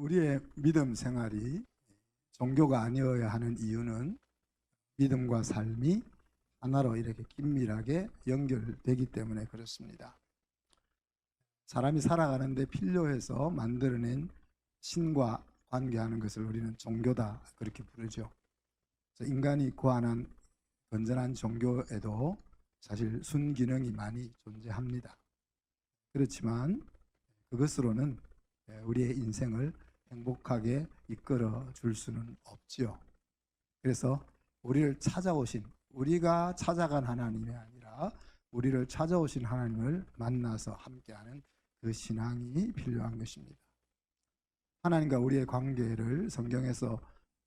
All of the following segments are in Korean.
우리의 믿음 생활이 종교가 아니어야 하는 이유는 믿음과 삶이 하나로 이렇게 긴밀하게 연결되기 때문에 그렇습니다. 사람이 살아가는데 필요해서 만들어낸 신과 관계하는 것을 우리는 종교다 그렇게 부르죠. 그래서 인간이 고안한 건전한 종교에도 사실 순기능이 많이 존재합니다. 그렇지만 그것으로는 우리의 인생을 행복하게 이끌어 줄 수는 없지요. 그래서 우리가 찾아간 하나님이 아니라 우리를 찾아오신 하나님을 만나서 함께하는 그 신앙이 필요한 것입니다. 하나님과 우리의 관계를 성경에서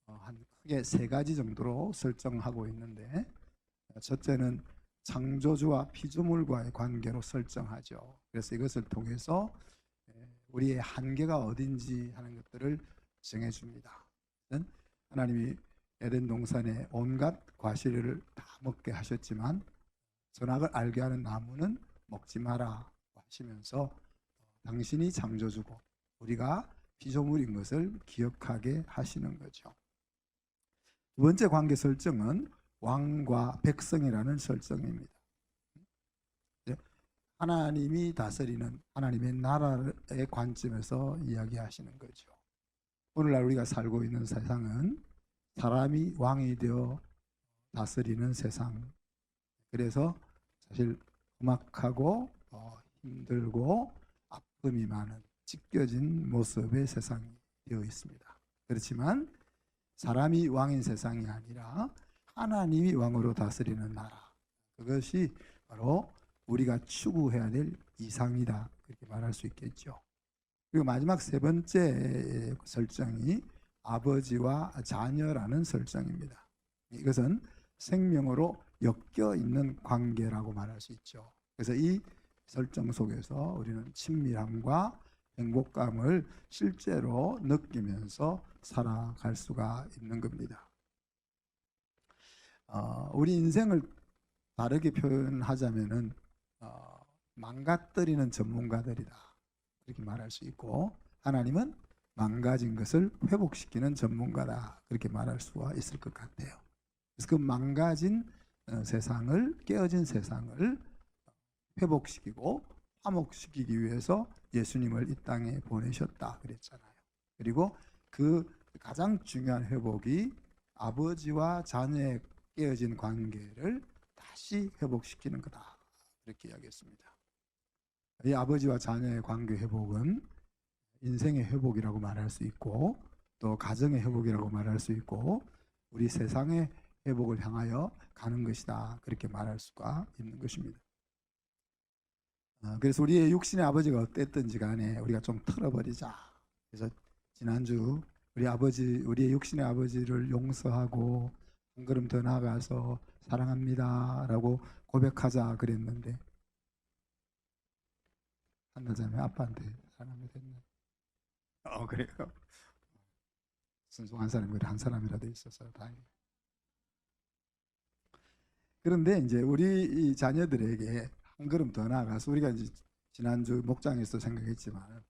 한 크게 세 가지 정도로 설정하고 있는데, 첫째는 창조주와 피조물과의 관계로 설정하죠. 그래서 이것을 통해서 우리의 한계가 어딘지 하는 것들을 정해줍니다. 하나님이 에덴 동산에 온갖 과실을 다 먹게 하셨지만 선악을 알게 하는 나무는 먹지 마라 하시면서 당신이 창조주고 우리가 피조물인 것을 기억하게 하시는 거죠. 두 번째 관계 설정은 왕과 백성이라는 설정입니다. 하나님이 다스리는 하나님의 나라의 관점에서 이야기하시는 거죠. 오늘날 우리가 살고 있는 세상은 사람이 왕이 되어 다스리는 세상. 그래서 사실 험악하고 힘들고 아픔이 많은 찢겨진 모습의 세상이 되어 있습니다. 그렇지만 사람이 왕인 세상이 아니라 하나님이 왕으로 다스리는 나라, 그것이 바로 우리가 추구해야 될 이상이다 그렇게 말할 수 있겠죠. 그리고 마지막 세 번째 설정이 아버지와 자녀라는 설정입니다. 이것은 생명으로 엮여 있는 관계라고 말할 수 있죠. 그래서 이 설정 속에서 우리는 친밀함과 행복감을 실제로 느끼면서 살아갈 수가 있는 겁니다. 우리 인생을 다르게 표현하자면은 망가뜨리는 전문가들이다 그렇게 말할 수 있고, 하나님은 망가진 것을 회복시키는 전문가다 그렇게 말할 수가 있을 것 같아요. 그래서 그 망가진 세상을, 깨어진 세상을 회복시키고 화목시키기 위해서 예수님을 이 땅에 보내셨다 그랬잖아요. 그리고 그 가장 중요한 회복이 아버지와 자녀의 깨어진 관계를 다시 회복시키는 거다 이렇게 이야기했습니다. 이 아버지와 자녀의 관계 회복은 인생의 회복이라고 말할 수 있고, 또 가정의 회복이라고 말할 수 있고, 우리 세상의 회복을 향하여 가는 것이다 그렇게 말할 수가 있는 것입니다. 그래서 우리의 육신의 아버지가 어땠든지 간에 우리가 좀 털어버리자. 그래서 지난주 우리의 육신의 아버지를 용서하고 한 걸음 더 나아가서 사랑합니다 라고 고백하자 그랬는데, 한나자매 아빠한테 사랑합니다 했네. 그래요. 순수한 사람이 한 사람이라도 있어서 다행이에요. 그런데 이제 우리 이 자녀들에게 한 걸음 더 나아가서, 우리가 이제 지난주 목장에서 생각했지만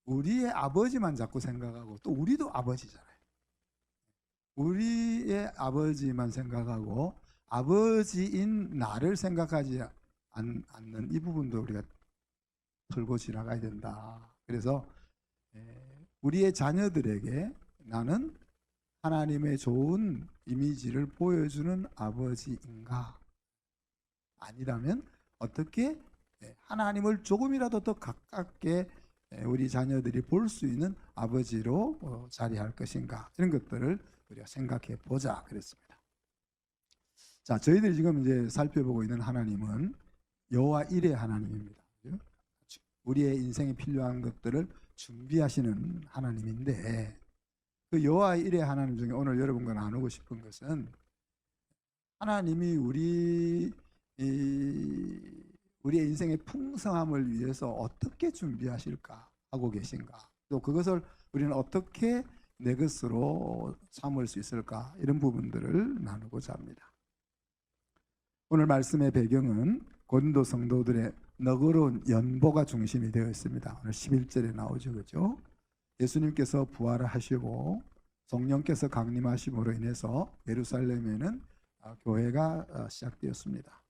우리의 아버지만 자꾸 생각하고, 또 우리도 아버지잖아요. 우리의 아버지만 생각하고 아버지인 나를 생각하지 않는 이 부분도 우리가 털고 지나가야 된다. 그래서 우리의 자녀들에게 나는 하나님의 좋은 이미지를 보여주는 아버지인가? 아니라면 어떻게 하나님을 조금이라도 더 가깝게 우리 자녀들이 볼 수 있는 아버지로 자리할 것인가? 이런 것들을 우리가 생각해 보자 그랬습니다. 자, 저희들이 지금 이제 살펴보고 있는 하나님은 여호와 일의 하나님입니다. 우리의 인생에 필요한 것들을 준비하시는 하나님인데, 그 여호와 일의 하나님 중에 오늘 여러분과 나누고 싶은 것은 하나님이 우리의 인생의 풍성함을 위해서 어떻게 준비하실까 하고 계신가, 또 그것을 우리는 어떻게 내 것으로 삼을 수 있을까, 이런 부분들을 나누고자 합니다. 오늘 말씀의 배경은 고린도 성도들의 너그러운 연보가 중심이 되어 있습니다. 오늘 11절에 나오죠, 그죠? 예수님께서 부활을 하시고 성령께서 강림하심으로 인해서 예루살렘에는 교회가 시작되었습니다.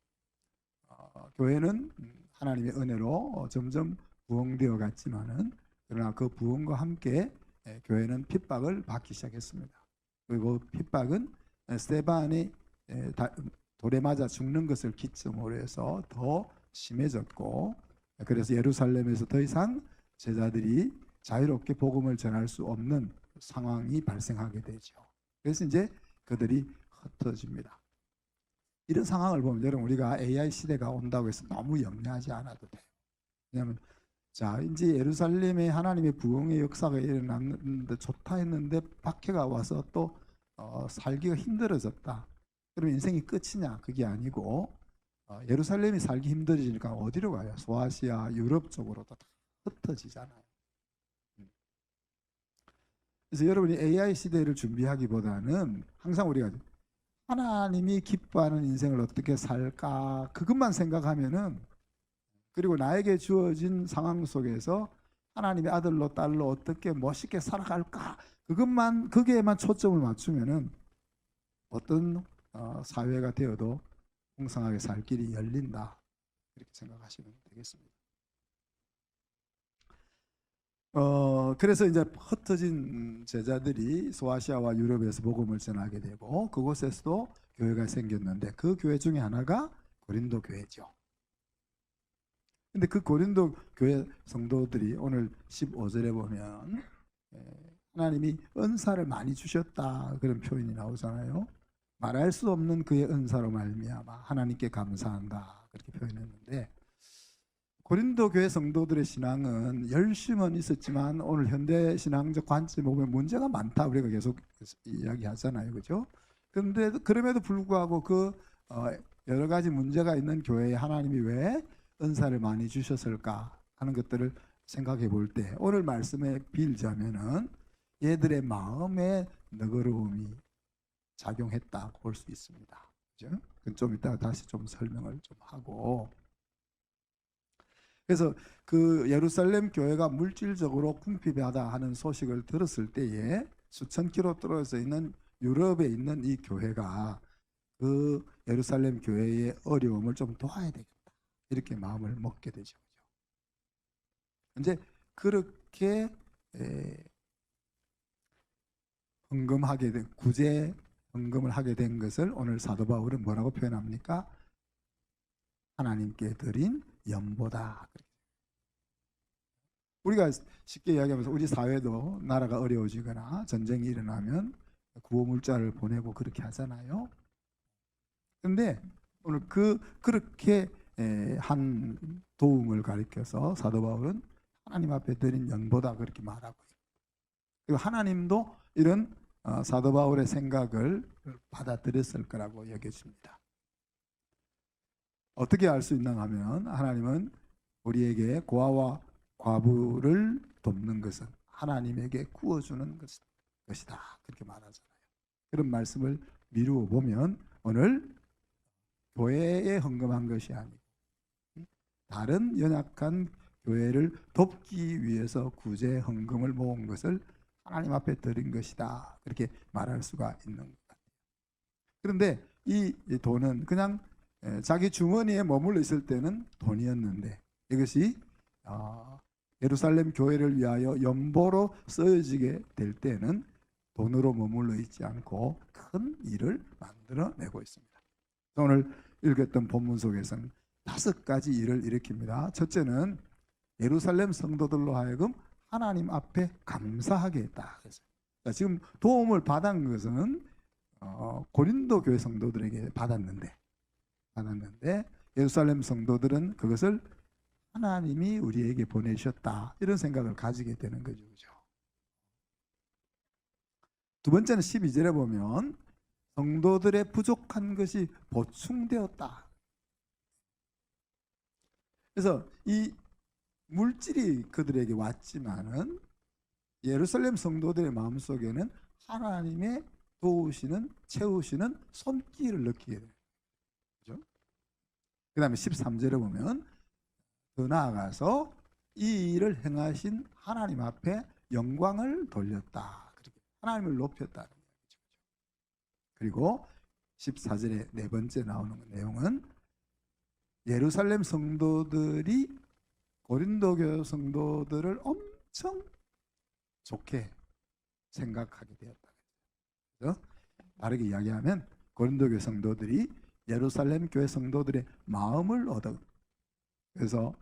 교회는 하나님의 은혜로 점점 부흥되어 갔지만은 그러나 그 부흥과 함께 교회는 핍박을 받기 시작했습니다. 그리고 핍박은 스데반이 돌에 맞아 죽는 것을 기점으로 해서 더 심해졌고, 그래서 예루살렘에서 더 이상 제자들이 자유롭게 복음을 전할 수 없는 상황이 발생하게 되죠. 그래서 이제 그들이 흩어집니다. 이런 상황을 보면 여러분, 우리가 AI 시대가 온다고 해서 너무 염려하지 않아도 돼요. 왜냐하면 자, 이제 예루살렘에 하나님의 부흥의 역사가 일어났는데 좋다 했는데 박해가 와서 또 살기가 힘들어졌다. 그러면 인생이 끝이냐? 그게 아니고 예루살렘이 살기 힘들어지니까 어디로 가요? 소아시아, 유럽 쪽으로도 다 흩어지잖아요. 그래서 여러분이 AI 시대를 준비하기보다는 항상 우리가 하나님이 기뻐하는 인생을 어떻게 살까 그것만 생각하면은, 그리고 나에게 주어진 상황 속에서 하나님의 아들로 딸로 어떻게 멋있게 살아갈까 거기에만 초점을 맞추면은 어떤 사회가 되어도 풍성하게 살 길이 열린다, 이렇게 생각하시면 되겠습니다. 그래서 이제 흩어진 제자들이 소아시아와 유럽에서 복음을 전하게 되고 그곳에서도 교회가 생겼는데 그 교회 중에 하나가 고린도 교회죠. 근데 그 고린도 교회 성도들이 오늘 15절에 보면 하나님이 은사를 많이 주셨다, 그런 표현이 나오잖아요. 말할 수 없는 그의 은사로 말미암아 하나님께 감사한다, 그렇게 표현했는데, 고린도 교회 성도들의 신앙은 열심은 있었지만 오늘 현대 신앙적 관점에 보면 문제가 많다, 우리가 계속 이야기하잖아요, 그죠? 그런데 그럼에도 불구하고 그 여러 가지 문제가 있는 교회에 하나님이 왜 은사를 많이 주셨을까 하는 것들을 생각해 볼 때 오늘 말씀에 빌자면은 얘들의 마음에 너그러움이 작용했다고 볼 수 있습니다. 그죠? 좀 이따가 다시 좀 설명을 좀 하고, 그래서 그 예루살렘 교회가 물질적으로 궁핍하다 하는 소식을 들었을 때에 수천 킬로 떨어져 있는 유럽에 있는 이 교회가 그 예루살렘 교회의 어려움을 좀 도와야 되겠다, 이렇게 마음을 먹게 되죠. 이제 그렇게 헌금하게 된, 구제 헌금을 하게 된 것을 오늘 사도 바울은 뭐라고 표현합니까? 하나님께 드린 연보다. 우리가 쉽게 이야기하면서 우리 사회도 나라가 어려워지거나 전쟁이 일어나면 구호물자를 보내고 그렇게 하잖아요. 그런데 오늘 그렇게 한 도움을 가리켜서 사도 바울은 하나님 앞에 드린 연보다, 그렇게 말하고 있어요. 그리고 하나님도 이런 사도 바울의 생각을 받아들였을 거라고 여겨집니다. 어떻게 알 수 있나 하면 하나님은 우리에게 고아와 과부를 돕는 것은 하나님에게 구워주는 것이다, 그렇게 말하잖아요. 그런 말씀을 미루어 보면 오늘 교회에 헌금한 것이 아니고 다른 연약한 교회를 돕기 위해서 구제 헌금을 모은 것을 하나님 앞에 드린 것이다, 그렇게 말할 수가 있는 것 같아요. 그런데 이 돈은 그냥 자기 주머니에 머물러 있을 때는 돈이었는데 이것이 예루살렘 교회를 위하여 연보로 쓰여지게 될 때는 돈으로 머물러 있지 않고 큰 일을 만들어내고 있습니다. 오늘 읽었던 본문 속에서는 5가지 일을 일으킵니다. 첫째는 예루살렘 성도들로 하여금 하나님 앞에 감사하게 했다. 지금 도움을 받은 것은 고린도 교회 성도들에게 받았는데 예루살렘 성도들은 그것을 하나님이 우리에게 보내셨다, 이런 생각을 가지게 되는 거죠. 두 번째는 12절에 보면 성도들의 부족한 것이 보충되었다. 그래서 이 물질이 그들에게 왔지만은 예루살렘 성도들의 마음속에는 하나님의 도우시는, 채우시는 손길을 느끼게 돼요. 그렇죠? 그 다음에 13절에 보면 더 나아가서 이 일을 행하신 하나님 앞에 영광을 돌렸다. 그렇게 하나님을 높였다는 얘기죠. 그리고 14절에 네 번째 나오는 내용은 예루살렘 성도들이 고린도 교회 성도들을 엄청 좋게 생각하게 되었다. 그래서 다르게 이야기하면 고린도 교회 성도들이 예루살렘 교회 성도들의 마음을 얻어. 그래서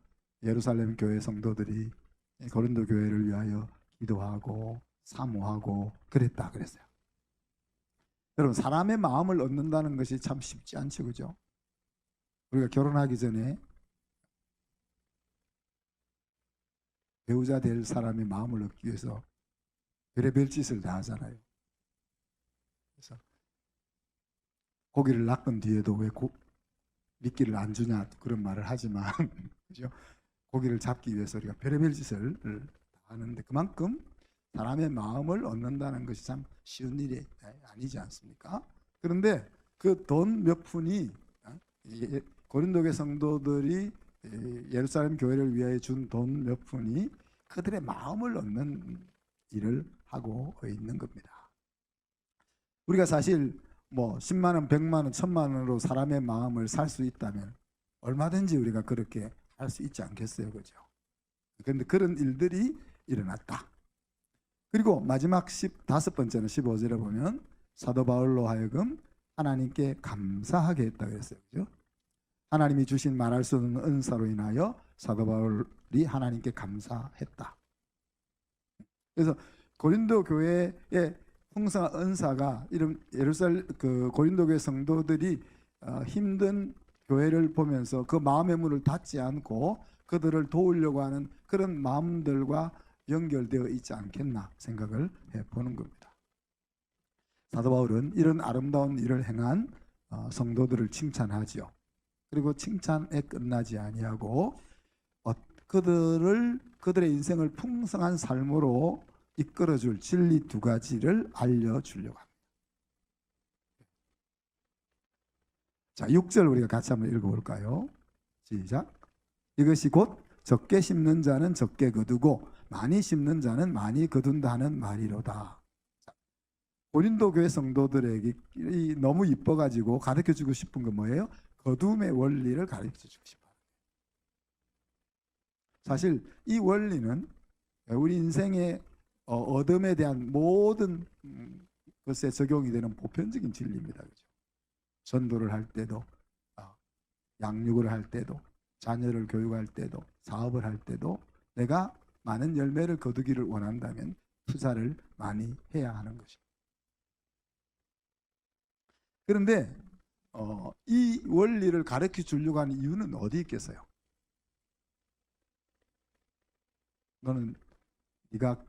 예루살렘 교회 성도들이 고린도 교회를 위하여 기도하고 사모하고 그랬다 그랬어요. 여러분, 사람의 마음을 얻는다는 것이 참 쉽지 않죠, 그죠? 우리가 결혼하기 전에 배우자 될 사람의 마음을 얻기 위해서 별의별 짓을 다 하잖아요. 그래서 고기를 낚은 뒤에도 왜 미끼를 안 주냐 그런 말을 하지만 그죠? 고기를 잡기 위해서 우리가 별의별 짓을 하는데 그만큼 사람의 마음을 얻는다는 것이 참 쉬운 일이 아니지 않습니까? 그런데 그 돈 몇 푼이 고린도교 성도들이 예루살렘 교회를 위하여 준 돈 몇 푼이 그들의 마음을 얻는 일을 하고 있는 겁니다. 우리가 사실 뭐 10만 원, 100만 원, 1000만 원으로 사람의 마음을 살 수 있다면 얼마든지 우리가 그렇게 할 수 있지 않겠어요, 그죠? 그런데 그런 일들이 일어났다. 그리고 마지막 15번째는 15절에 보면 사도 바울로 하여금 하나님께 감사하게 했다 그랬어요, 그죠? 하나님이 주신 말할 수 없는 은사로 인하여 사도 바울이 하나님께 감사했다. 그래서 고린도 교회의 풍성한 은사가 이런 예루살렘 고린도 교회 성도들이 힘든 교회를 보면서 그 마음의 문을 닫지 않고 그들을 도우려고 하는 그런 마음들과 연결되어 있지 않겠나 생각을 해보는 겁니다. 사도 바울은 이런 아름다운 일을 행한 성도들을 칭찬하지요. 그리고 칭찬에 끝나지 아니하고 그들의 인생을 풍성한 삶으로 이끌어줄 진리 두 가지를 알려주려고 합니다. 자, 6절 우리가 같이 한번 읽어볼까요? 시작. 이것이 곧 적게 심는 자는 적게 거두고 많이 심는 자는 많이 거둔다는 말이로다. 자, 고린도 교회 성도들에게 너무 이뻐가지고 가르쳐주고 싶은 건 뭐예요? 거둠의 원리를 가르쳐주고 싶어요. 사실 이 원리는 우리 인생의 어둠에 대한 모든 것에 적용이 되는 보편적인 진리입니다. 그렇죠? 전도를 할 때도, 양육을 할 때도, 자녀를 교육할 때도, 사업을 할 때도 내가 많은 열매를 거두기를 원한다면 투자를 많이 해야 하는 것입니다. 그런데 이 원리를 가르쳐 주려고 하는 이유는 어디 있겠어요? 너는 네가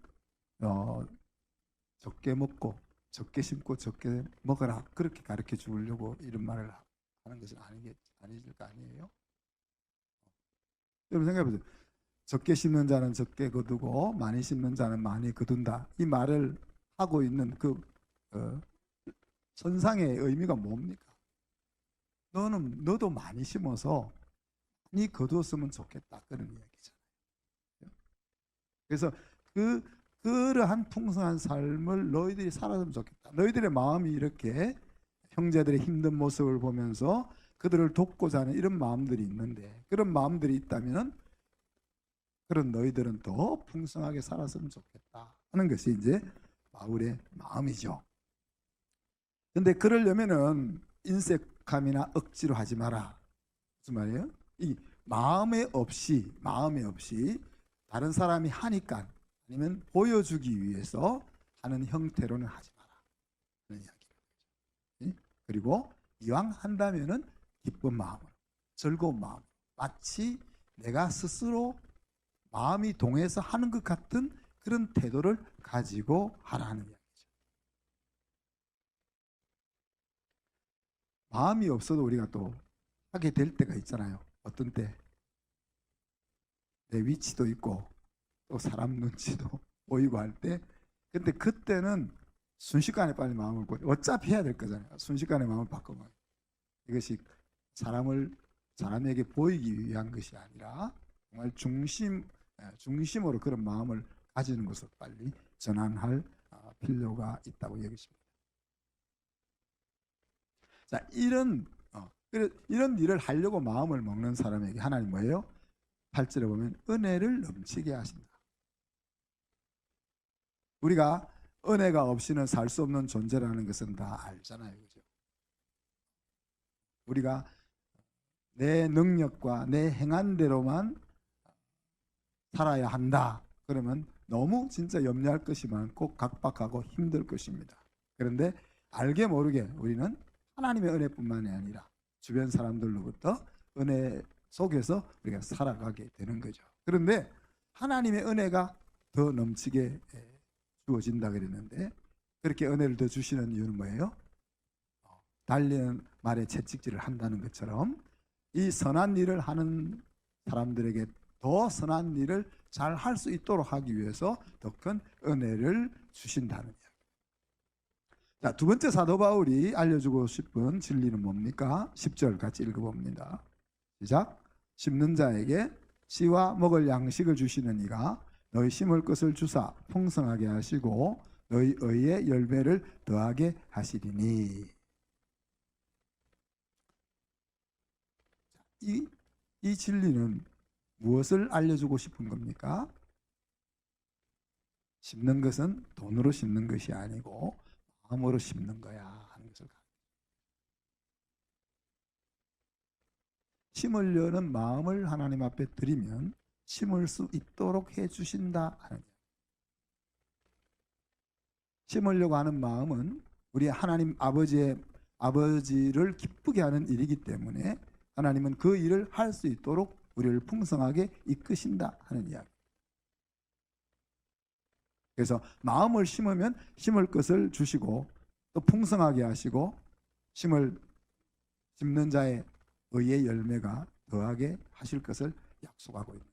적게 먹고 적게 심고 적게 먹어라 그렇게 가르쳐 주려고 이런 말을 하는 것은 아니질 거 아니에요? 여러분 생각해 보세요. 적게 심는 자는 적게 거두고 많이 심는 자는 많이 거둔다. 이 말을 하고 있는 그 선상의 의미가 뭡니까? 너도 많이 심어서 많이 거두었으면 좋겠다 그런 이야기잖아요. 그래서 그러한 풍성한 삶을 너희들이 살았으면 좋겠다. 너희들의 마음이 이렇게 형제들의 힘든 모습을 보면서 그들을 돕고자 하는 이런 마음들이 있는데 그런 마음들이 있다면 그런 너희들은 더 풍성하게 살았으면 좋겠다 하는 것이 이제 바울의 마음이죠. 근데 그러려면은 인색함이나 억지로 하지 마라. 무슨 말이에요? 이 마음에 없이 다른 사람이 하니까 아니면 보여주기 위해서 하는 형태로는 하지 마라 하는 이야기입니다. 그리고 이왕 한다면은 기쁜 마음으로, 즐거운 마음, 마치 내가 스스로 마음이 동해서 하는 것 같은 그런 태도를 가지고 하라는 이야기죠. 마음이 없어도 우리가 또 하게 될 때가 있잖아요. 어떤 때 내 위치도 있고 또 사람 눈치도 보이고 할 때, 근데 그때는 순식간에 빨리 마음을 어차피 해야 될 거잖아요. 순식간에 마음을 바꿔봐요. 이것이 사람에게 보이기 위한 것이 아니라 정말 중심으로 그런 마음을 가지는 것을 빨리 전환할 필요가 있다고 여기십니다. 자, 이런 일을 하려고 마음을 먹는 사람에게 하나님 뭐예요? 8절에 보면 은혜를 넘치게 하신다. 우리가 은혜가 없이는 살 수 없는 존재라는 것은 다 알잖아요. 그죠? 우리가 내 능력과 내 행한 대로만 살아야 한다. 그러면 너무 진짜 염려할 것이 많고 각박하고 힘들 것입니다. 그런데 알게 모르게 우리는 하나님의 은혜뿐만이 아니라 주변 사람들로부터 은혜 속에서 우리가 살아가게 되는 거죠. 그런데 하나님의 은혜가 더 넘치게 주어진다 그랬는데, 그렇게 은혜를 더 주시는 이유는 뭐예요? 달리는 말에 채찍질을 한다는 것처럼 이 선한 일을 하는 사람들에게 더 선한 일을 잘 할 수 있도록 하기 위해서 더 큰 은혜를 주신다는 이야기. 자, 두 번째 사도 바울이 알려주고 싶은 진리는 뭡니까? 10절 같이 읽어봅니다. 시작. 심는 자에게 씨와 먹을 양식을 주시는 이가 너희 심을 것을 주사 풍성하게 하시고 너희 의의 열매를 더하게 하시리니. 이 진리는 무엇을 알려주고 싶은 겁니까? 심는 것은 돈으로 심는 것이 아니고 마음으로 심는 거야 하는 것을. 심으려는 마음을 하나님 앞에 드리면 심을 수 있도록 해주신다 하는. 심으려고 하는 마음은 우리 하나님 아버지를 기쁘게 하는 일이기 때문에 하나님은 그 일을 할 수 있도록 우리를 풍성하게 이끄신다 하는 이야기. 그래서 마음을 심으면 심을 것을 주시고 또 풍성하게 하시고 심는 자의 의의 열매가 더하게 하실 것을 약속하고 있는.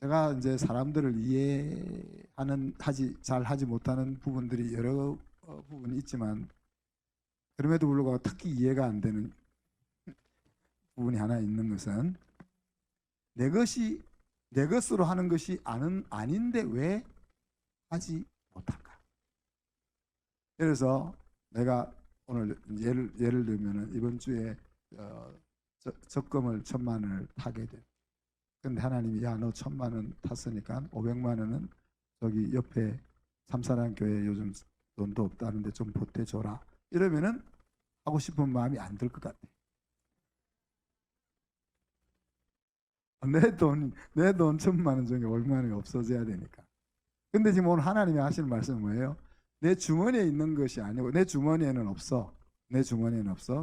제가 이제 사람들을 잘 하지 못하는 부분들이 여러 부분이 있지만, 그럼에도 불구하고 특히 이해가 안 되는 부분이 하나 있는 것은, 내 것으로 하는 것이 아닌데 왜 하지 못할까? 그래서 내가 오늘 예를 들면 이번 주에 적금을 1,000만 원을 타게 돼. 근데 하나님이 야, 너 1,000만 원 탔으니까 500만 원은 저기 옆에 삼사랑교회 요즘 돈도 없다는데 좀 보태줘라. 이러면은 하고 싶은 마음이 안 들 것 같아. 내 돈 1,000만 원 중에 500만 원이 없어져야 되니까. 근데 지금 오늘 하나님이 하시는 말씀은 뭐예요? 내 주머니에 있는 것이 아니고, 내 주머니에는 없어.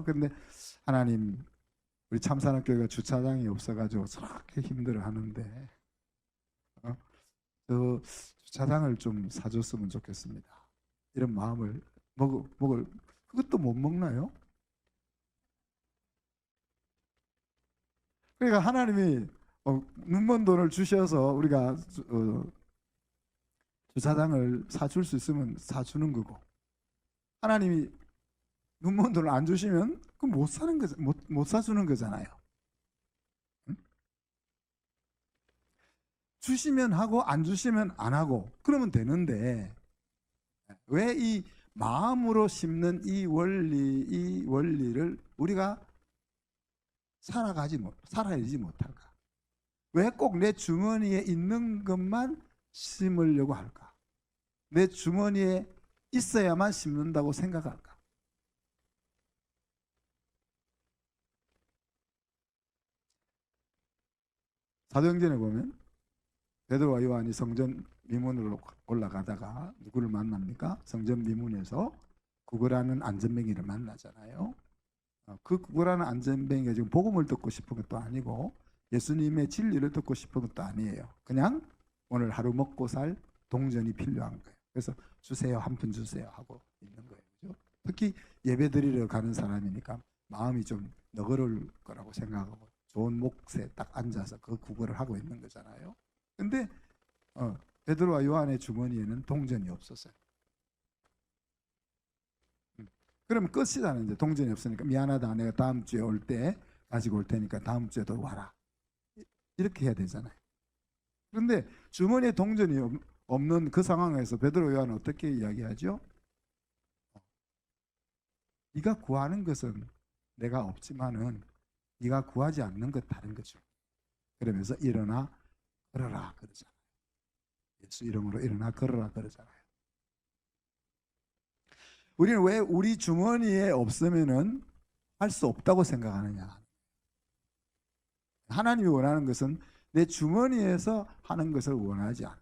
근데 하나님, 우리 참사랑교회가 주차장이 없어가지고 저렇게 힘들어하는데 저 주차장을 좀 사줬으면 좋겠습니다. 이런 마음을 먹을 그것도 못 먹나요? 그러니까 하나님이 눈먼 돈을 주셔서 우리가 주차장을 사줄 수 있으면 사주는 거고, 하나님이 눈먼 돈을 안 주시면 그럼 못 사주는 거잖아요. 응? 주시면 하고 안 주시면 안 하고 그러면 되는데, 왜 이 마음으로 심는 이 원리를 우리가 살아야지 못할까? 왜 꼭 내 주머니에 있는 것만 심으려고 할까? 내 주머니에 있어야만 심는다고 생각할까? 사도행전에 보면 베드로와 요한이 성전 미문으로 올라가다가 누구를 만납니까? 성전 미문에서 구걸하는 안전뱅이를 만나잖아요. 그 구걸하는 안전뱅이가 지금 복음을 듣고 싶은 것도 아니고 예수님의 진리를 듣고 싶은 것도 아니에요. 그냥 오늘 하루 먹고 살 동전이 필요한 거예요. 그래서 주세요, 한 푼 주세요 하고 있는 거예요. 그렇죠? 특히 예배 드리러 가는 사람이니까 마음이 좀 너그러울 거라고 생각하고 좋은 몫에 딱 앉아서 그 구걸을 하고 있는 거잖아요. 근데 베드로와 요한의 주머니에는 동전이 없었어요. 그러면 끝이잖아요. 이제 동전이 없으니까 미안하다, 내가 다음 주에 올 때 가지고 올 테니까 다음 주에도 와라. 이렇게 해야 되잖아요. 그런데 주머니에 동전이 없는 그 상황에서 베드로 요한은 어떻게 이야기하죠? 네가 구하는 것은 내가 없지만은 네가 구하지 않는 것 다른 거죠. 그러면서 일어나 걸어라 그러잖아요. 예수 이름으로 일어나 걸어라 그러잖아요. 우리는 왜 우리 주머니에 없으면은 할 수 없다고 생각하느냐? 하나님이 원하는 것은 내 주머니에서 하는 것을 원하지 않아.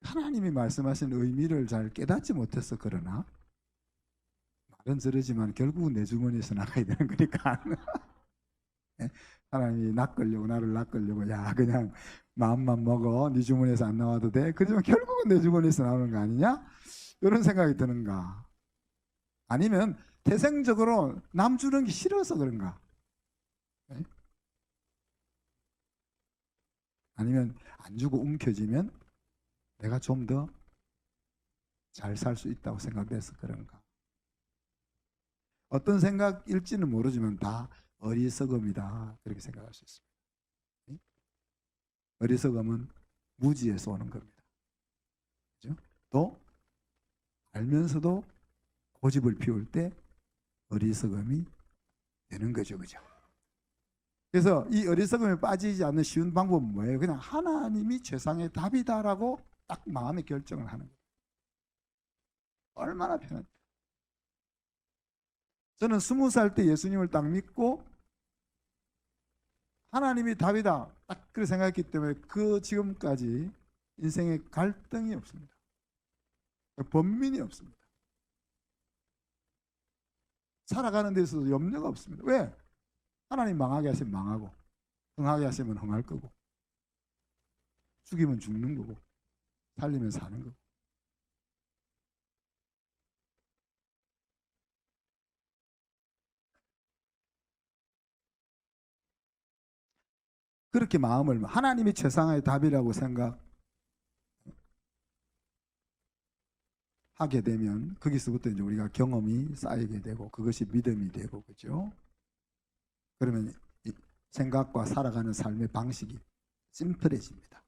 하나님이 말씀하신 의미를 잘 깨닫지 못해서 그러나 말은 저러지만 결국은 내 주머니에서 나가야 되는 거니까. 하나님이 낚으려고 나를 낚으려고 야 그냥 마음만 먹어 네 주머니에서 안 나와도 돼. 그러지만 결국은 내 주머니에서 나오는 거 아니냐? 이런 생각이 드는가? 아니면 태생적으로 남 주는 게 싫어서 그런가? 아니면 안 주고 움켜쥐면 내가 좀 더 잘 살 수 있다고 생각돼서 그런가? 어떤 생각일지는 모르지만 다 어리석음이다 그렇게 생각할 수 있습니다. 어리석음은 무지에서 오는 겁니다. 그렇죠? 또 알면서도 고집을 피울 때 어리석음이 되는 거죠. 그죠? 그래서 이 어리석음에 빠지지 않는 쉬운 방법은 뭐예요? 그냥 하나님이 최상의 답이다라고 딱 마음의 결정을 하는 거예요. 얼마나 편합니까? 저는 20살 때 예수님을 딱 믿고 하나님이 답이다 딱 그렇게 생각했기 때문에 그 지금까지 인생에 갈등이 없습니다. 번민이 없습니다. 살아가는 데 있어서 염려가 없습니다. 왜? 하나님 망하게 하시면 망하고 흥하게 하시면 흥할 거고 죽이면 죽는 거고 살리면 사는 거고. 그렇게 마음을 하나님이 최상의 답이라고 생각하게 되면 거기서부터 이제 우리가 경험이 쌓이게 되고 그것이 믿음이 되고 그죠? 그러면 생각과 살아가는 삶의 방식이 심플해집니다.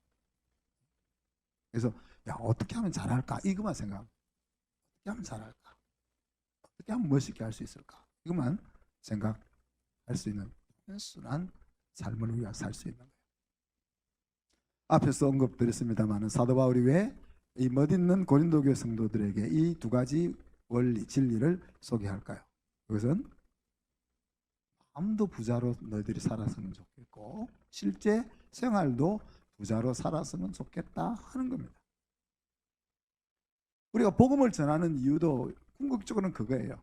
그래서 야 어떻게 하면 잘할까 이것만 생각하고 어떻게 하면 잘할까 어떻게 하면 멋있게 할 수 있을까 이것만 생각할 수 있는 단순한 삶을 우리가 살 수 있는 거예요. 앞에서 언급드렸습니다만 사도 바울이 왜 이 멋있는 고린도 교회 성도들에게 이 두 가지 원리 진리를 소개할까요? 그것은 마음도 부자로 너희들이 살았으면 좋겠고 실제 생활도 부자로 살았으면 좋겠다 하는 겁니다. 우리가 복음을 전하는 이유도 궁극적으로는 그거예요.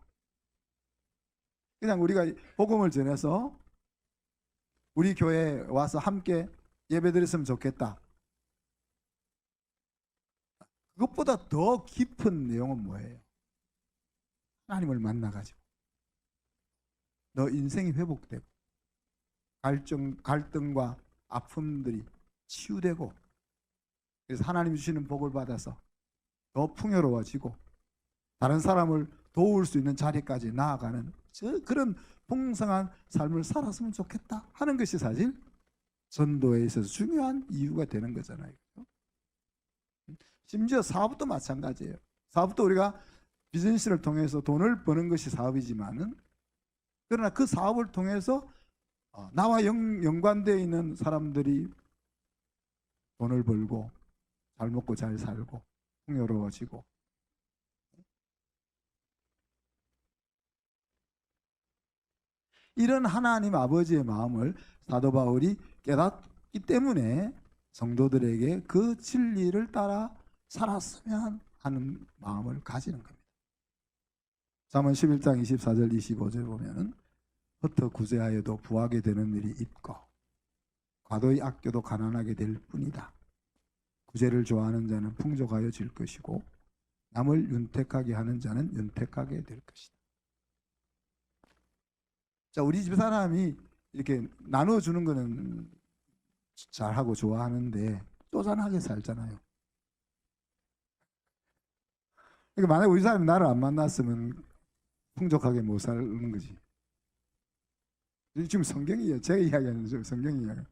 그냥 우리가 복음을 전해서 우리 교회에 와서 함께 예배드렸으면 좋겠다. 그것보다 더 깊은 내용은 뭐예요? 하나님을 만나가지고 너 인생이 회복되고 갈등과 아픔들이 치유되고 그래서 하나님 주시는 복을 받아서 더 풍요로워지고 다른 사람을 도울 수 있는 자리까지 나아가는 그런 풍성한 삶을 살았으면 좋겠다 하는 것이 사실 전도에 있어서 중요한 이유가 되는 거잖아요. 심지어 사업도 마찬가지예요. 사업도 우리가 비즈니스를 통해서 돈을 버는 것이 사업이지만은 그러나 그 사업을 통해서 나와 연관되어 있는 사람들이 돈을 벌고 잘 먹고 잘 살고 풍요로워지고 이런 하나님 아버지의 마음을 사도 바울이 깨닫기 때문에 성도들에게 그 진리를 따라 살았으면 하는 마음을 가지는 겁니다. 잠언 11장 24절 25절 보면은 흩어 구제하여도 부하게 되는 일이 있고 과도히 아껴도 가난하게 될 뿐이다. 구제를 좋아하는 자는 풍족하여 질 것이고 남을 윤택하게 하는 자는 윤택하게 될 것이다. 자, 우리 집 사람이 이렇게 나눠주는 거는 잘하고 좋아하는데 쪼잔하게 살잖아요. 그러니까 만약에 우리 사람이 나를 안 만났으면 풍족하게 못 사는 거지. 지금 성경이에요. 제가 이야기하는 거 성경이에요.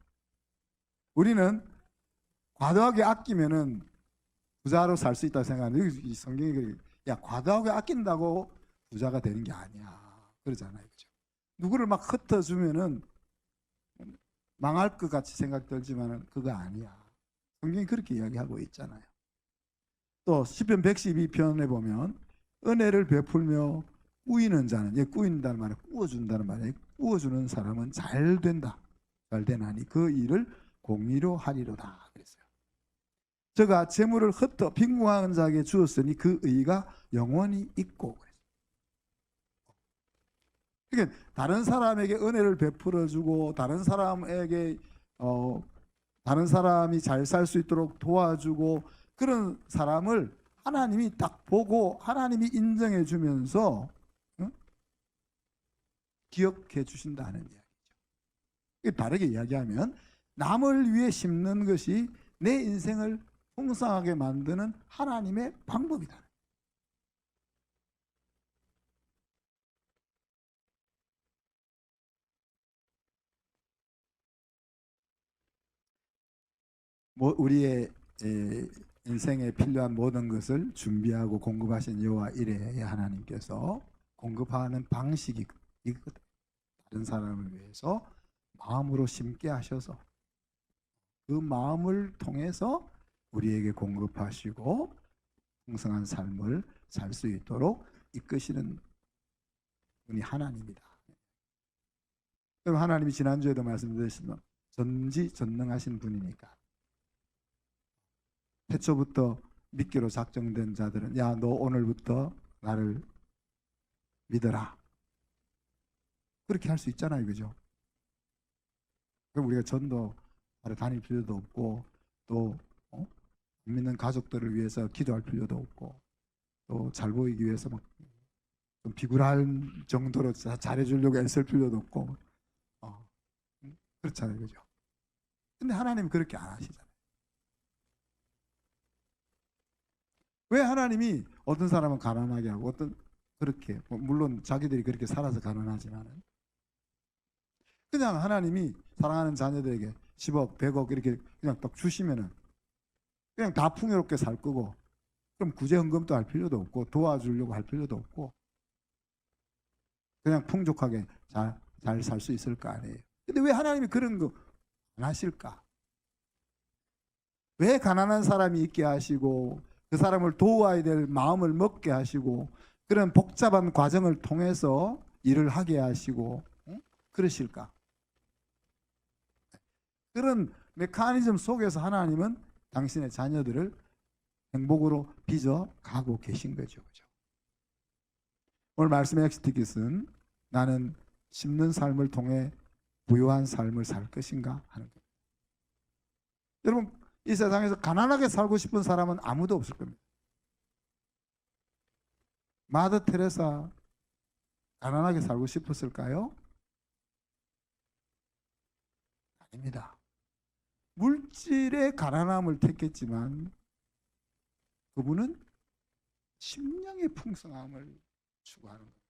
우리는 과도하게 아끼면은 부자로 살 수 있다고 생각하는 이 성경이 그래. 야, 과도하게 아낀다고 부자가 되는 게 아니야. 그러잖아요. 그죠? 누구를 막 흩어주면은 망할 것 같이 생각 들지만은 그거 아니야. 성경이 그렇게 이야기하고 있잖아요. 또 시편 112편에 보면 은혜를 베풀며 꾸이는 자는, 꾸인다는 말은 꾸어준다는 말이에요. 꾸어주는 사람은 잘 된다. 잘 되나니 그 일을 공의로 하리로다. 그랬어요. 저가 재물을 흩어 빈궁한 자에게 주었으니 그 의가 영원히 있고. 그러니까 다른 사람에게 은혜를 베풀어주고 다른 사람에게 다른 사람이 잘 살 수 있도록 도와주고 그런 사람을 하나님이 딱 보고 하나님이 인정해 주면서 기억해 주신다는 이야기죠. 다르게 이야기하면 남을 위해 심는 것이 내 인생을 풍성하게 만드는 하나님의 방법이다. 우리의 인생에 필요한 모든 것을 준비하고 공급하신 여호와 이레 하나님께서 공급하는 방식이 이거든. 다른 사람을 위해서 마음으로 심게 하셔서 그 마음을 통해서 우리에게 공급하시고 풍성한 삶을 살 수 있도록 이끄시는 분이 하나님이다. 그럼 하나님이 지난주에도 말씀드렸지만 전지전능하신 분이니까 태초부터 믿기로 작정된 자들은 야, 너 오늘부터 나를 믿어라. 그렇게 할 수 있잖아요. 그죠? 그럼 우리가 전도 하러 다닐 필요도 없고 또 믿는 가족들을 위해서 기도할 필요도 없고 또 잘 보이기 위해서 막 좀 비굴할 정도로 잘해주려고 애쓸 필요도 없고 그렇잖아요. 그죠? 근데 하나님은 그렇게 안 하시잖아요. 왜 하나님이 어떤 사람은 가난하게 하고 어떤 그렇게 물론 자기들이 그렇게 살아서 가난하지만은 그냥 하나님이 사랑하는 자녀들에게 10억, 100억 이렇게 그냥 딱 주시면은 그냥 다 풍요롭게 살 거고 그럼 구제헌금도 할 필요도 없고 도와주려고 할 필요도 없고 그냥 풍족하게 잘 살 수 있을 거 아니에요. 근데 왜 하나님이 그런 거 안 하실까? 왜 가난한 사람이 있게 하시고 그 사람을 도와야 될 마음을 먹게 하시고 그런 복잡한 과정을 통해서 일을 하게 하시고 그러실까? 그런 메커니즘 속에서 하나님은 당신의 자녀들을 행복으로 빚어 가고 계신 거죠. 그죠? 오늘 말씀의 엑스티깃은 나는 심는 삶을 통해 부유한 삶을 살 것인가 하는 거예요. 여러분 이 세상에서 가난하게 살고 싶은 사람은 아무도 없을 겁니다. 마더 테레사 가난하게 살고 싶었을까요? 아닙니다. 물질의 가난함을 택했지만 그분은 심령의 풍성함을 추구하는 겁니다.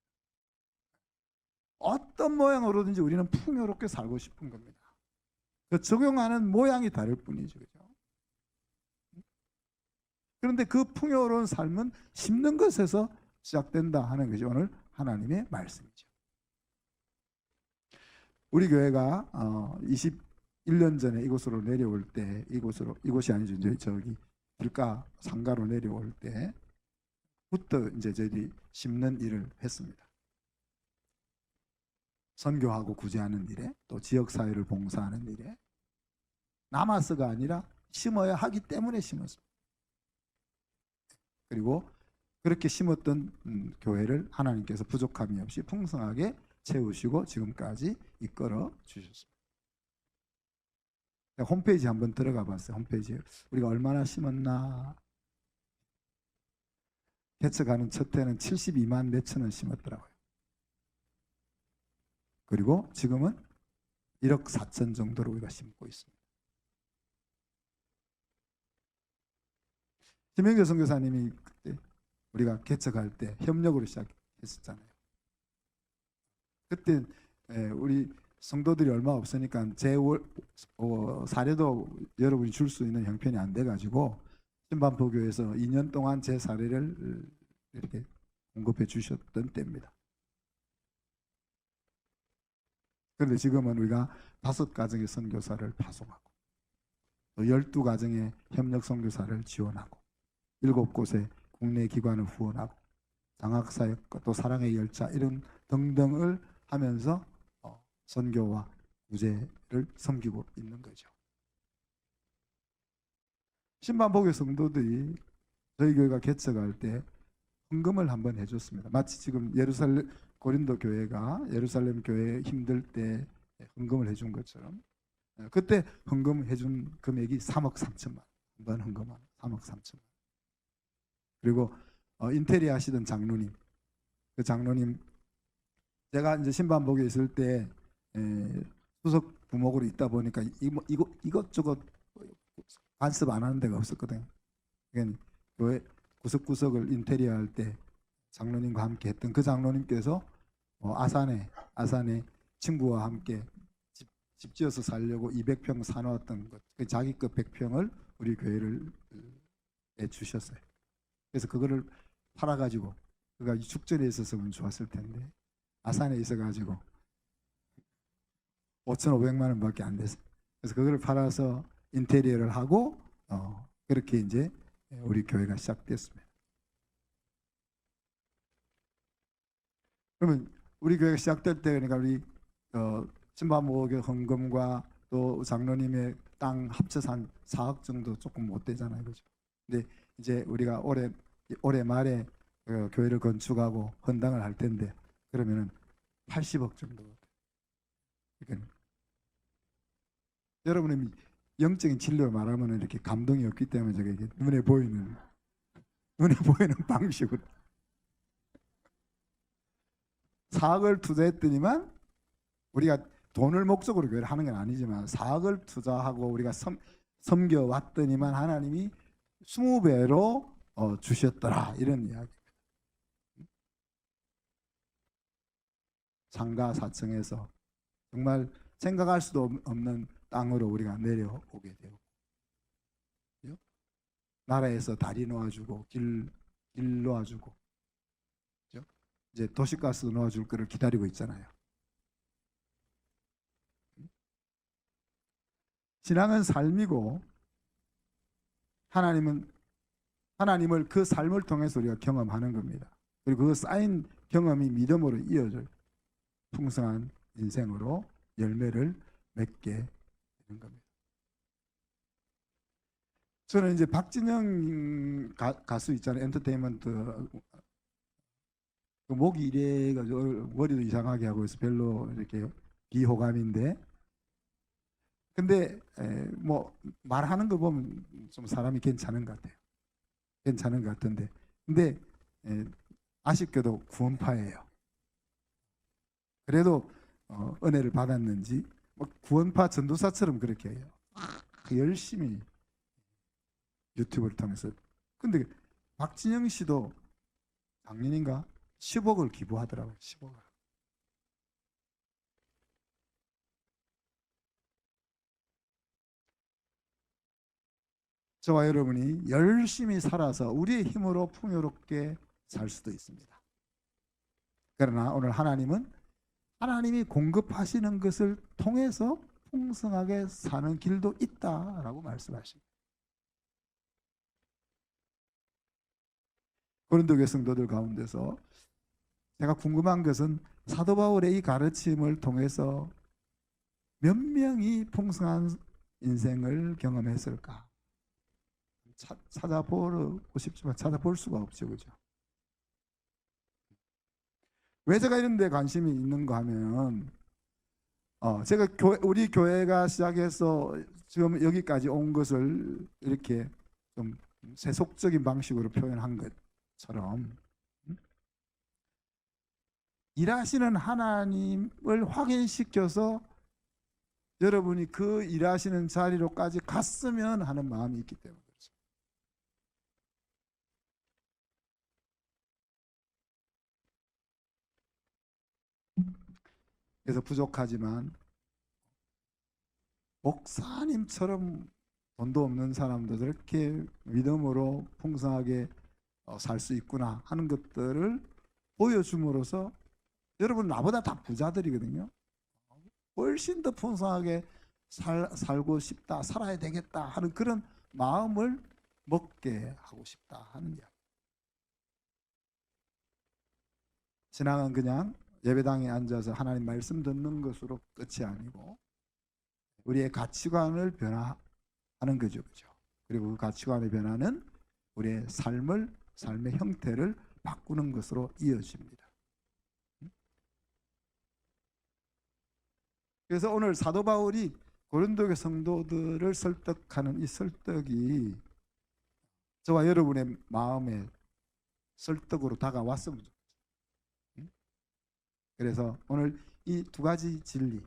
어떤 모양으로든지 우리는 풍요롭게 살고 싶은 겁니다. 그 적용하는 모양이 다를 뿐이죠. 그죠? 그런데 그 풍요로운 삶은 심는 것에서 시작된다 하는 것이 오늘 하나님의 말씀이죠. 우리 교회가 21년 전에 이곳으로 내려올 때 이곳이 아니죠. 저기 길가 상가로 내려올 때부터 이제 저희들이 심는 일을 했습니다. 선교하고 구제하는 일에 또 지역사회를 봉사하는 일에 남아서가 아니라 심어야 하기 때문에 심었습니다. 그리고 그렇게 심었던 교회를 하나님께서 부족함이 없이 풍성하게 채우시고 지금까지 이끌어 주셨습니다. 홈페이지 한번 들어가 봤어요. 홈페이지에 우리가 얼마나 심었나. 개척하는 첫 해는 72만 몇천원 심었더라고요. 그리고 지금은 1억 4천 정도로 우리가 심고 있습니다. 김영교 선교사님이 그때 우리가 개척할 때 협력으로 시작했었잖아요. 그때 우리 성도들이 얼마 없으니까 사례도 여러분이 줄 수 있는 형편이 안 돼가지고 신반포교에서 2년 동안 제 사례를 이렇게 공급해 주셨던 때입니다. 그런데 지금은 우리가 5가정의 선교사를 파송하고 또 12가정의 협력 선교사를 지원하고 7곳의 국내 기관을 후원하고 장학사역과 또 사랑의 열차 이런 등등을 하면서 선교와 구제를 섬기고 있는 거죠. 신반복의 성도들이 저희 교회가 개척할 때 헌금을 한번 해줬습니다. 마치 지금 예루살렘 고린도 교회가 예루살렘 교회 힘들 때 헌금을 해준 것처럼 그때 헌금해준 금액이 3억 3천만 원. 한번 헌금한 3억 3천만 원. 그리고 인테리어 하시던 장로님, 그 장로님 제가 이제 신반복에 있을 때 수석 부목으로 있다 보니까 이것저것 간섭 안 하는 데가 없었거든요. 그러니까 교회 구석구석을 인테리어 할 때 장로님과 함께 했던 그 장로님께서 아산에 친구와 함께 집 지어서 살려고 200평 사놓았던 것, 그 자기 것 100평을 우리 교회를 주셨어요. 그래서 그거를 팔아가지고 그가 축전에 있었으면 좋았을 텐데 아산에 있어가지고 5,500만 원밖에 안 됐어요. 그래서 그걸 팔아서 인테리어를 하고 그렇게 이제 우리 교회가 시작됐습니다. 그러면 우리 교회가 시작될 때 그러니까 우리 신반복의 헌금과 또 장로님의 땅 합쳐서 한 4억 정도 조금 못 되잖아요, 그렇죠? 근데 이제 우리가 올해 말에 교회를 건축하고 헌당을 할 텐데 그러면은 80억 정도. 그러니까 여러분의 영적인 진리로 말하면 이렇게 감동이 없기 때문에 제가 이게 눈에 보이는 방식으로 4억을 투자했더니만 우리가 돈을 목적으로 교회를 하는 건 아니지만 4억을 투자하고 우리가 섬겨왔더니만 하나님이 20배로 주셨더라 이런 이야기. 상가 4층에서 정말 생각할 수도 없는 땅으로 우리가 내려오게 되고 나라에서 다리 놓아주고 길 놓아주고 이제 도시가스 놓아줄 거를 기다리고 있잖아요. 신앙은 삶이고 하나님을 그 삶을 통해서 우리가 경험하는 겁니다. 그리고 그 쌓인 경험이 믿음으로 이어질 풍성한 인생으로 열매를 맺게 되는 겁니다. 저는 이제 박진영 가수 있잖아요. 엔터테인먼트 목이 이래가지고 머리도 이상하게 하고 있어. 별로 이렇게 비호감인데 근데 뭐 말하는 거 보면 좀 사람이 괜찮은 것 같아요. 괜찮은 것 같은데 근데 아쉽게도 구원파예요. 그래도 은혜를 받았는지 구원파 전도사처럼 그렇게 해요. 열심히 유튜브를 통해서. 근데 박진영 씨도 작년인가 10억을 기부하더라고요. 10억을. 저와 여러분이 열심히 살아서 우리의 힘으로 풍요롭게 살 수도 있습니다. 그러나 오늘 하나님이 공급하시는 것을 통해서 풍성하게 사는 길도 있다라고 말씀하십니다. 고린도 교회 성도들 가운데서 제가 궁금한 것은 사도 바울의 이 가르침을 통해서 몇 명이 풍성한 인생을 경험했을까? 찾아보고 싶지만 찾아볼 수가 없죠, 그죠? 왜 제가 이런 데 관심이 있는가 하면 제가 우리 교회가 시작해서 지금 여기까지 온 것을 이렇게 좀 세속적인 방식으로 표현한 것처럼 일하시는 하나님을 확인시켜서 여러분이 그 일하시는 자리로까지 갔으면 하는 마음이 있기 때문에 그렇죠. 그래서 부족하지만 목사님처럼 돈도 없는 사람도 저렇게 믿음으로 풍성하게 살 수 있구나 하는 것들을 보여줌으로써 여러분 나보다 다 부자들이거든요. 훨씬 더 풍성하게 살고 싶다, 살아야 되겠다 하는 그런 마음을 먹게 하고 싶다 하는 이야기. 신앙은 그냥 예배당에 앉아서 하나님 말씀 듣는 것으로 끝이 아니고 우리의 가치관을 변화하는 거죠. 그죠? 그리고 그 가치관의 변화는 우리의 삶의 형태를 바꾸는 것으로 이어집니다. 그래서 오늘 사도 바울이 고린도교 성도들을 설득하는 이 설득이 저와 여러분의 마음에 설득으로 다가왔으면 좋겠어요. 그래서 오늘 이 두 가지 진리,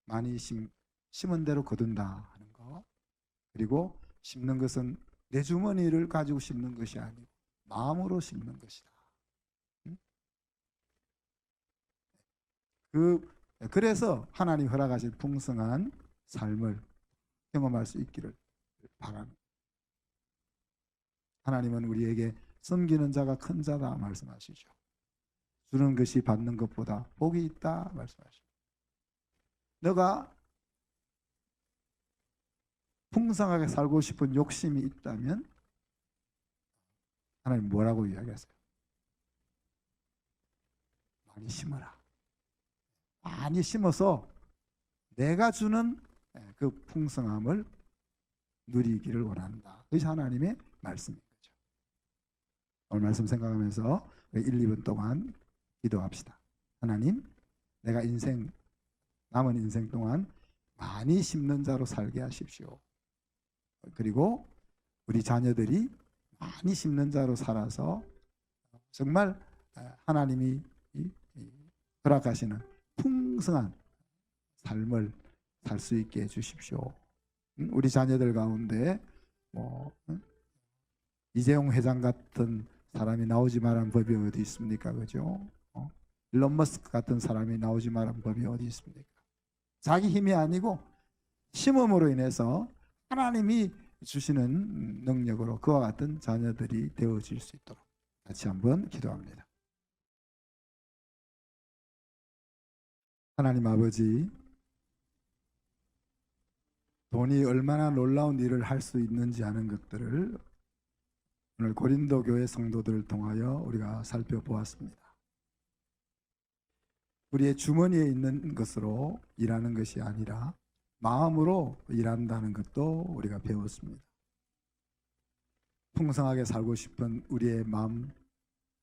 많이 심은 대로 거둔다 하는 거, 그리고 심는 것은 내 주머니를 가지고 심는 것이 아니고 마음으로 심는 것이다. 그래서 하나님 허락하신 풍성한 삶을 경험할 수 있기를 바랍니다. 하나님은 우리에게 섬기는 자가 큰 자다 말씀하시죠. 주는 것이 받는 것보다 복이 있다 말씀하시죠. 너가 풍성하게 살고 싶은 욕심이 있다면 하나님 뭐라고 이야기하세요? 많이 심어라. 많이 심어서 내가 주는 그 풍성함을 누리기를 원한다. 그것이 하나님의 말씀인 거죠. 오늘 말씀 생각하면서 1, 2분 동안 기도합시다. 하나님, 내가 남은 인생 동안 많이 심는 자로 살게 하십시오. 그리고 우리 자녀들이 많이 심는 자로 살아서 정말 하나님이 허락하시는 풍성한 삶을 살 수 있게 해주십시오. 우리 자녀들 가운데 이재용 회장 같은 사람이 나오지 말란 법이 어디 있습니까? 그죠? 일론 머스크 같은 사람이 나오지 말란 법이 어디 있습니까? 자기 힘이 아니고 심음으로 인해서 하나님이 주시는 능력으로 그와 같은 자녀들이 되어질 수 있도록 같이 한번 기도합니다. 하나님 아버지, 돈이 얼마나 놀라운 일을 할 수 있는지 하는 것들을 오늘 고린도 교회 성도들을 통하여 우리가 살펴보았습니다. 우리의 주머니에 있는 것으로 일하는 것이 아니라 마음으로 일한다는 것도 우리가 배웠습니다. 풍성하게 살고 싶은 우리의 마음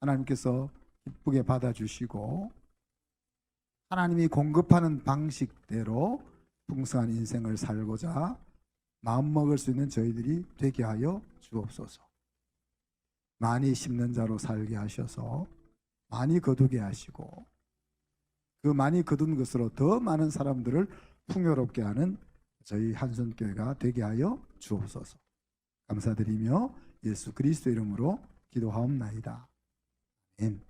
하나님께서 기쁘게 받아주시고 하나님이 공급하는 방식대로 풍성한 인생을 살고자 마음먹을 수 있는 저희들이 되게 하여 주옵소서. 많이 심는 자로 살게 하셔서 많이 거두게 하시고 그 많이 거둔 것으로 더 많은 사람들을 풍요롭게 하는 저희 한손교회가 되게 하여 주옵소서. 감사드리며 예수 그리스도 이름으로 기도하옵나이다. 아멘.